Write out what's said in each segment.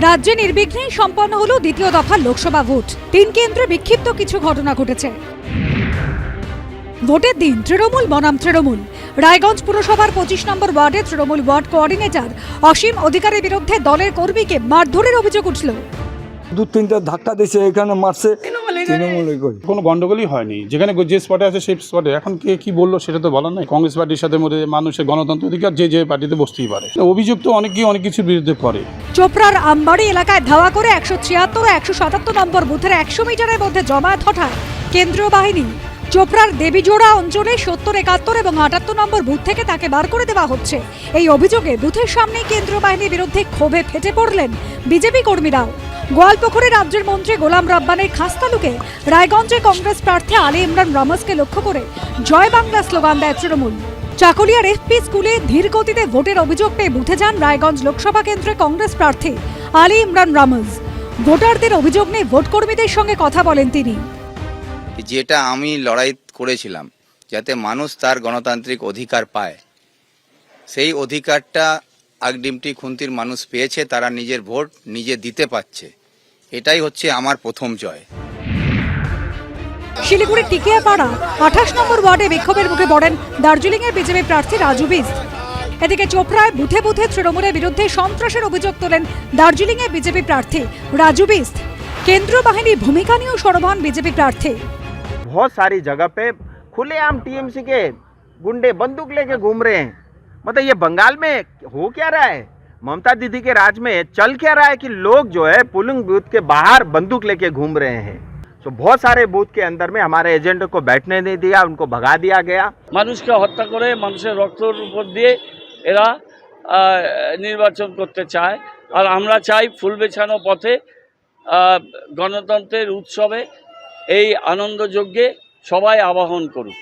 রাজ্যে নির্বিঘ্নে সম্পন্ন হলো দ্বিতীয় দফা লোকসভা ভোট। 3 কেন্দ্রে বিক্ষিপ্ত কিছু ঘটনা ঘটেছে। ভোটের দিন তৃণমূল বনাম তৃণমূল। রায়গঞ্জ পুরসভার 25 নম্বর ওয়ার্ডে তৃণমূল ওয়ার্ড কোঅর্ডিনেটর অসীম অধিকারের বিরুদ্ধে দলের কর্মীকে মারধরের অভিযোগ উঠল। 2-3টা ধাক্কা দিয়েছে, এখানে মারছে তৃণমূলের করে। কোনো গন্ডগোলই হয়নি, যেখানে যে স্পটে আছে সেই স্পটে। এখন কে কি বললো সেটা তো বলার নাই। কংগ্রেস পার্টির সাথে মধ্যে মানুষের গণতন্ত্র অধিকার, যে পার্টিতে বসতেই পারে। অভিযোগ তো অনেক কিছুর বিরুদ্ধে করে। চোপড়ার আমবাড়ি এলাকায় ধাওয়া করে 176 ও 177 নম্বর বুথের 100 মিটারের মধ্যে জমায়েত হঠায় কেন্দ্রীয় বাহিনী। চোপড়ার দেবীজোড়া অঞ্চলে 70, 71 এবং 78 নম্বর বুথ থেকে তাকে বার করে দেওয়া হচ্ছে। এই অভিযোগে বুথের সামনে কেন্দ্রীয় বাহিনীর বিরুদ্ধে ক্ষোভে ফেটে পড়লেন বিজেপি কর্মীরাও। গোয়ালপুকুরে রাজ্যের মন্ত্রী গোলাম রাব্বানের খাস তালুকে রায়গঞ্জে কংগ্রেস প্রার্থী আলী ইমরান রামসকে লক্ষ্য করে জয় বাংলা স্লোগান দেয় তৃণমূল। চাকুলিয়ার এফপি স্কুলে ধীর গতিতে ভোটের অভিযোগ পেয়ে বুথে যান রায়গঞ্জ লোকসভা কেন্দ্রে কংগ্রেস প্রার্থী আলী ইমরান রামস। ভোটারদের অভিযোগ নিয়ে ভোট কর্মীদের সঙ্গে কথা বলেন তিনি। যেটা আমি লড়াই করেছিলাম যাতে মানুষ তার গণতান্ত্রিক অধিকার পায়, সেই অধিকারটা আগডিমটি খুন্তির মানুষ পেয়েছে। তারা নিজের ভোট নিজে দিতে পারছে, এটাই হচ্ছে আমার প্রথম জয়। শিলিগুড়ির টিকিয়াপাড়া 28 নম্বর ওয়ার্ডে বিক্ষোভের মুখে পড়েন দার্জিলিংয়ের বিজেপি প্রার্থী রাজু বিস্ত। এদিকে চোপড়ায় বুথে বুথে তৃণমূলের বিরুদ্ধে সন্ত্রাসের অভিযোগ তোলেন দার্জিলিংয়ের বিজেপি প্রার্থী রাজু বিস্ত। কেন্দ্রীয় বাহিনীর ভূমিকা নিয়েও সরব হন বিজেপি প্রার্থী। बहुत सारी जगह पे खुलेआम टीएमसी के गुंडे बंदूक लेके घूम रहे हैं। मतलब ये बंगाल में हो क्या रहा है, ममता दीदी के राज में चल क्या रहा है कि लोग जो है पोलिंग बूथ के बाहर बंदूक लेके घूम रहे हैं। तो बहुत सारे बूथ के अंदर में हमारे एजेंट को बैठने नहीं दिया, उनको भगा दिया गया। মানুষকে হত্যা করে মানুষের রক্তের উপর দিয়ে এরা নির্বাচন করতে চায়। আর আমরা চাই ফুল বেছানো পথে গণতন্ত্রের উৎসবে এই আনন্দযজ্ঞে সবাই আবাহন করুক,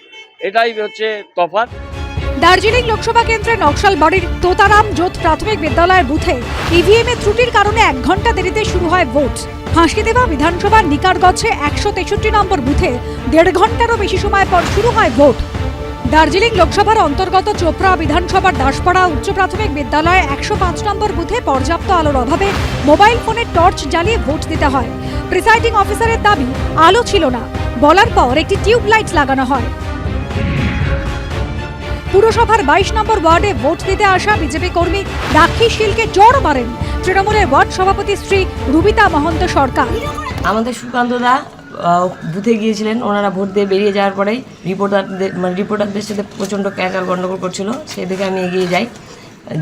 এটাই হচ্ছে তফাৎ। দার্জিলিং লোকসভা কেন্দ্রের নকশাল বাড়ির তোতারাম জোত প্রাথমিক বিদ্যালয়ের বুথে ইভিএম এর ত্রুটির কারণে 1 ঘন্টা দেরিতে শুরু হয় ভোট। ফাঁসিদেবা বিধানসভার নিকারগছে 163 নম্বর বুথে 1.5 ঘন্টারও বেশি সময় পর শুরু হয় ভোট। দার্জিলিং লোকসভার অন্তর্গত চোপড়া বিধানসভার দাসপাড়া উচ্চ প্রাথমিক বিদ্যালয়ে 105 নম্বর বুথে পর্যাপ্ত আলোর অভাবে মোবাইল ফোনের টর্চ জ্বালিয়ে ভোট দিতে হয়। প্রিসাইডিং অফিসারের দাবি আলো ছিল না, বলার পর একটি টিউব লাইট লাগানো হয়। পুরসভার 22 নম্বর ওয়ার্ডে ভোট দিতে আসা বিজেপি কর্মী রাখি শীলকে চড় মারেন তৃণমূলের ওয়ার্ড সভাপতি শ্রী রুবিতা মহন্ত সরকার। আমাদের সুকান্তদা বুথে গিয়েছিলেন, ওনারা ভোট দিয়ে বেরিয়ে যাওয়ার পরেই রিপোর্টারদের সাথে প্রচণ্ড ক্যাচাল গণ্ডগোল করছিল। সেদিকে আমি এগিয়ে যাই,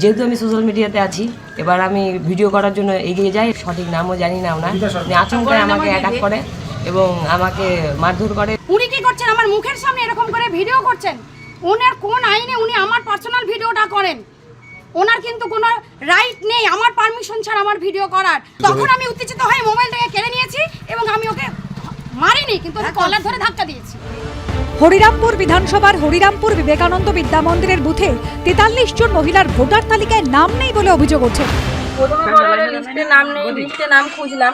যেহেতু আমি সোশ্যাল মিডিয়াতে আছি, এবার আমি ভিডিও করার জন্য এগিয়ে যাই। সঠিক নামও জানি না ওনার, আচমকায় আমাকে অ্যাটাক করে এবং আমাকে মারধর করে। উনি কি করছেন? আমার মুখের সামনে এরকম করে ভিডিও করছেন। ওনার কোন আইনে উনি আমার পার্সোনাল ভিডিওটা করেন? ওনার কিন্তু কোনো রাইট নেই আমার পারমিশন ছাড়া আমার ভিডিও করার। তখন আমি উত্তেজিত হয়ে মোবাইলটাকে কেড়ে নিয়েছি এবং আমি ওকে মারিনি, কিন্তু কলার ধরে ধাক্কা দিয়েছি। হরিরামপুর বিধানসভার হরিরামপুর বিবেকানন্দ বিদ্যা মন্দিরের বুথে 43 জন মহিলার ভোটার তালিকায় নাম নেই বলে অভিযোগ ওঠে। প্রথমে বললো লিস্টে নাম নেই, লিস্টে নাম খুঁজলাম,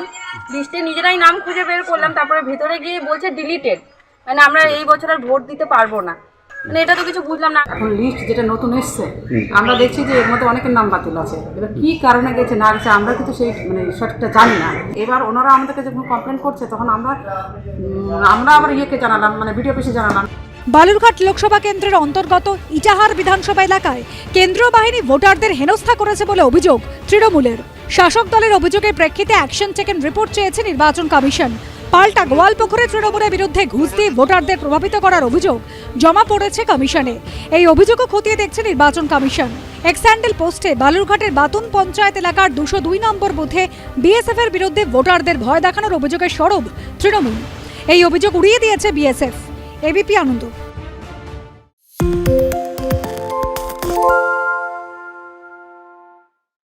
লিস্টে নিজেরাই নাম খুঁজে বের করলাম, তারপরে ভেতরে গিয়ে বলছে ডিলিটেড, মানে আমরা এই বছর আর ভোট দিতে পারবো না। মানে এটা তো কিছু বুঝলাম না। এখন লিস্ট যেটা নতুন এসছে আমরা দেখছি যে এর মধ্যে অনেকের নাম বাতিল আছে। এবার কি কারণে গেছে না গেছে আমরা কিন্তু সেই সঠিকটা জানি না। এবার ওনারা আমাদেরকে যখন কমপ্লেন করছে তখন আমরা আবার ইয়েকে জানালাম, মানে ভিডিও অফিসে জানালাম। বালুরঘাট লোকসভা কেন্দ্রের অন্তর্গত ইটাহার বিধানসভা এলাকায় কেন্দ্রীয় বাহিনী ভোটারদের হেনস্থা করেছে বলে অভিযোগ তৃণমূলের। শাসক দলের অভিযোগের প্রেক্ষিতে অ্যাকশন টেকেন রিপোর্ট চেয়েছে নির্বাচন কমিশন। পাল্টা গোয়ালপুকুরে তৃণমূলের বিরুদ্ধে ঘুষ দিয়ে ভোটারদের প্রভাবিত করার অভিযোগ জমা পড়েছে কমিশনে। এই অভিযোগও খতিয়ে দেখছে নির্বাচন কমিশন। এক স্যান্ডেল পোস্টে বালুরঘাটের বাতুন পঞ্চায়েত এলাকার 202 নম্বর বুথে বিএসএফ এর বিরুদ্ধে ভোটারদের ভয় দেখানোর অভিযোগের সরব তৃণমূল। এই অভিযোগ উড়িয়ে দিয়েছে বিএসএফ। এবিপি আনন্দ।